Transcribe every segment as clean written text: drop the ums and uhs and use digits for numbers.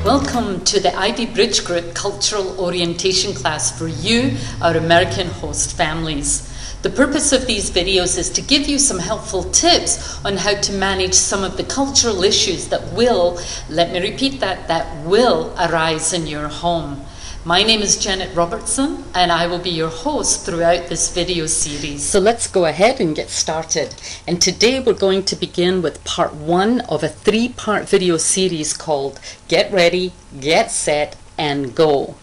Welcome to the IBG Group Cultural Orientation class for you, our American host families. The purpose of these videos is to give you some helpful tips on how to manage some of the cultural issues that will, let me repeat that will arise in your home. My name is Janet Robertson and I will be your host throughout this video series. So let's go ahead and get started. And today we're going to begin with part 1 of a 3-part video series called Get Ready, Get Set, and Go.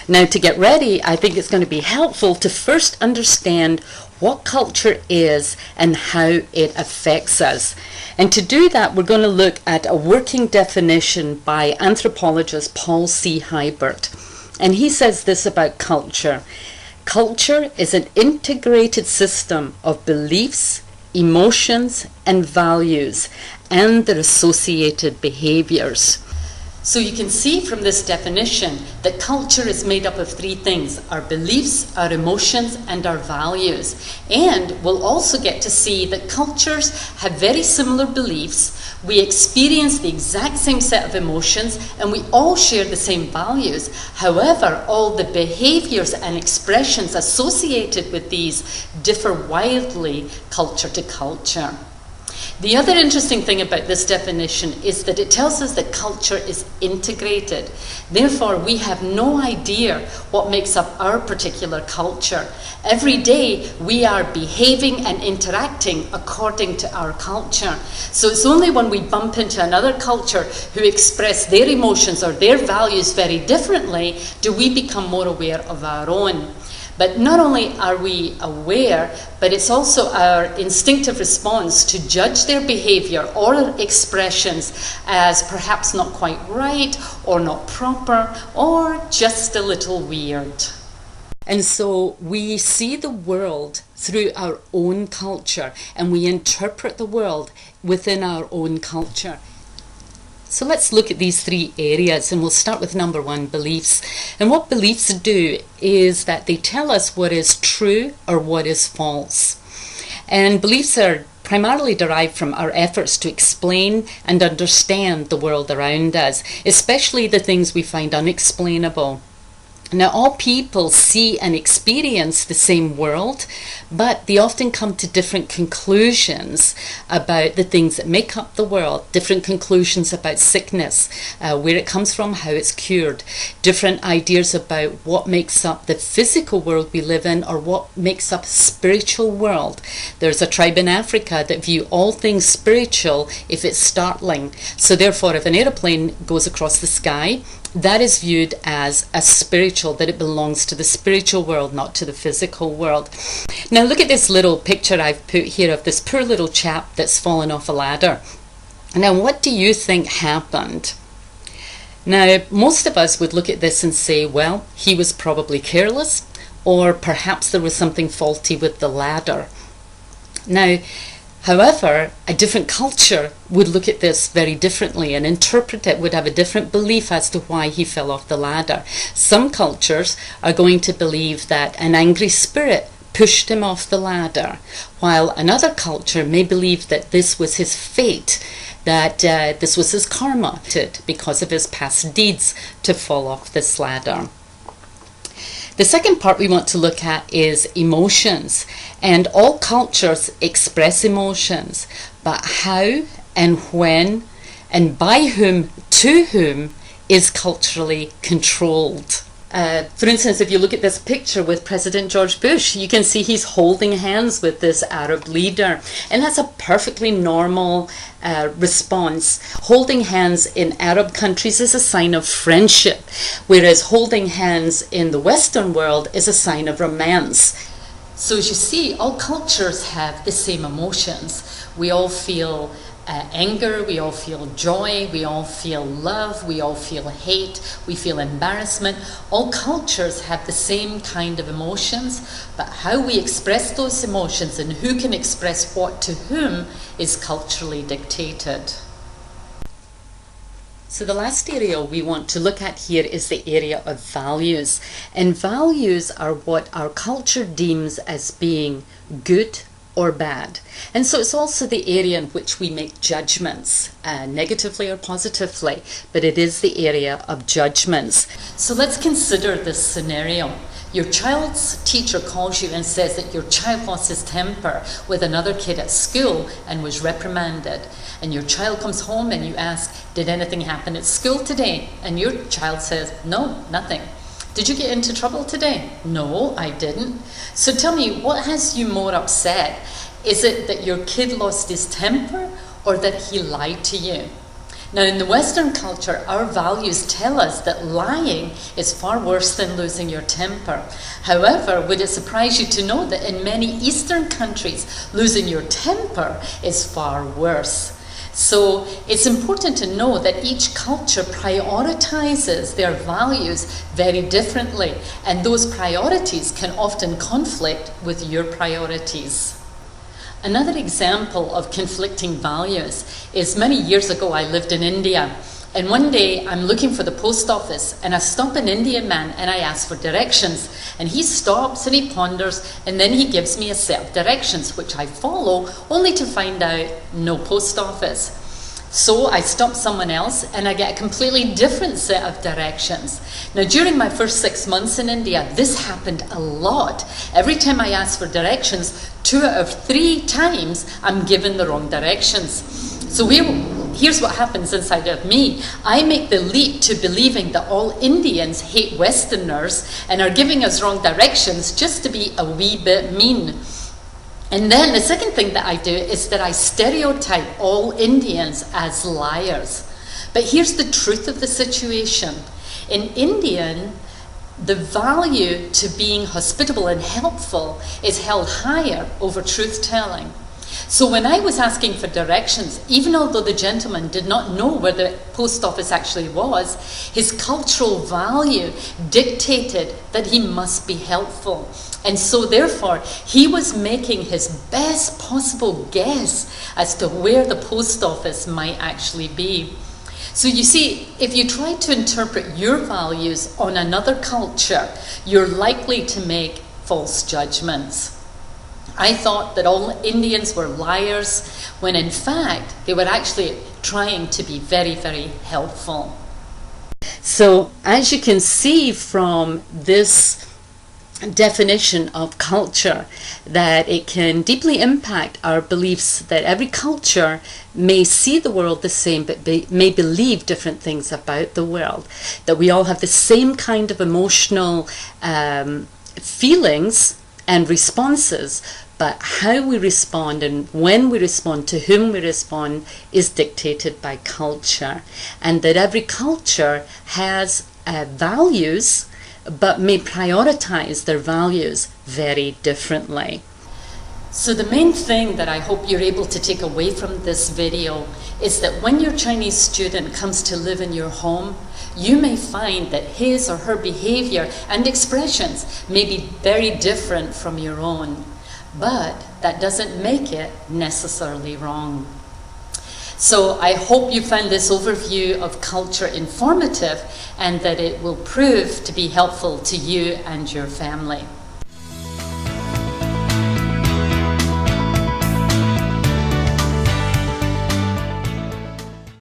Now to get ready, I think it's going to be helpful to first understand what culture is and how it affects us. And to do that, we're going to look at a working definition by anthropologist Paul C. Hibert. And he says this about culture. Culture is an integrated system of beliefs, emotions, and values, and their associated behaviors. So you can see from this definition that culture is made up of 3 things: our beliefs, our emotions, and our values. And we'll also get to see that cultures have very similar beliefs, we experience the exact same set of emotions, and we all share the same values. However, all the behaviors and expressions associated with these differ wildly culture to culture. The other interesting thing about this definition is that it tells us that culture is integrated. Therefore, we have no idea what makes up our particular culture. Every day, we are behaving and interacting according to our culture. So it's only when we bump into another culture who express their emotions or their values very differently do we become more aware of our own. But not only are we aware, but it's also our instinctive response to judge their behavior or expressions as perhaps not quite right or not proper or just a little weird. And so we see the world through our own culture and we interpret the world within our own culture. So let's look at these 3 areas, and we'll start with number 1, beliefs. And what beliefs do is that they tell us what is true or what is false. And beliefs are primarily derived from our efforts to explain and understand the world around us, especially the things we find unexplainable. Now, all people see and experience the same world, but they often come to different conclusions about the things that make up the world, different conclusions about sickness, where it comes from, how it's cured, different ideas about what makes up the physical world we live in or what makes up spiritual world. There's a tribe in Africa that view all things spiritual if it's startling. So therefore, if an aeroplane goes across the sky, that is viewed as a spiritual, that it belongs to the spiritual world, not to the physical world. Now look at this little picture I've put here of this poor little chap that's fallen off a ladder. Now what do you think happened? Now most of us would look at this and say, well, he was probably careless, or perhaps there was something faulty with the ladder. Now, however, a different culture would look at this very differently and interpret it, would have a different belief as to why he fell off the ladder. Some cultures are going to believe that an angry spirit pushed him off the ladder, while another culture may believe that this was his fate, that this was his karma because of his past deeds to fall off this ladder. The second part we want to look at is emotions. And all cultures express emotions, but how and when and by whom to whom is culturally controlled. For instance, if you look at this picture with President George Bush, you can see he's holding hands with this Arab leader. And that's a perfectly normal response. Holding hands in Arab countries is a sign of friendship, whereas holding hands in the Western world is a sign of romance. So as you see, all cultures have the same emotions. We all feel anger, we all feel joy, we all feel love, we all feel hate, we feel embarrassment. All cultures have the same kind of emotions, but how we express those emotions and who can express what to whom is culturally dictated. So the last area we want to look at here is the area of values. And values are what our culture deems as being good or bad. And so it's also the area in which we make judgments, negatively or positively, but it is the area of judgments. So let's consider this scenario. Your child's teacher calls you and says that your child lost his temper with another kid at school and was reprimanded. And your child comes home and you ask, did anything happen at school today? And your child says, no, nothing. Did you get into trouble today? No, I didn't. So tell me, what has you more upset? Is it that your kid lost his temper or that he lied to you? Now, in the Western culture, our values tell us that lying is far worse than losing your temper. However, would it surprise you to know that in many Eastern countries, losing your temper is far worse? So it's important to know that each culture prioritizes their values very differently, and those priorities can often conflict with your priorities. Another example of conflicting values is many years ago I lived in India, and one day I'm looking for the post office and I stop an Indian man and I ask for directions, and he stops and he ponders and then he gives me a set of directions which I follow, only to find out no post office. So I stop someone else and I get a completely different set of directions. Now, during my first 6 months in India, this happened a lot. Every time I ask for directions, 2 out of 3 times I'm given the wrong directions. So here's what happens inside of me. I make the leap to believing that all Indians hate Westerners and are giving us wrong directions just to be a wee bit mean. And then the second thing that I do is that I stereotype all Indians as liars. But here's the truth of the situation. In Indian, the value to being hospitable and helpful is held higher over truth-telling. So when I was asking for directions, even although the gentleman did not know where the post office actually was, his cultural value dictated that he must be helpful. And so therefore, he was making his best possible guess as to where the post office might actually be. So you see, if you try to interpret your values on another culture, you're likely to make false judgments. I thought that all Indians were liars, when in fact, they were actually trying to be very, very helpful. So as you can see from this definition of culture, that it can deeply impact our beliefs that every culture may see the world the same but may believe different things about the world, that we all have the same kind of emotional feelings and responses, but how we respond and when we respond, to whom we respond, is dictated by culture, and that every culture has values but may prioritize their values very differently. So the main thing that I hope you're able to take away from this video is that when your Chinese student comes to live in your home, you may find that his or her behavior and expressions may be very different from your own, but that doesn't make it necessarily wrong. So I hope you found this overview of culture informative and that it will prove to be helpful to you and your family.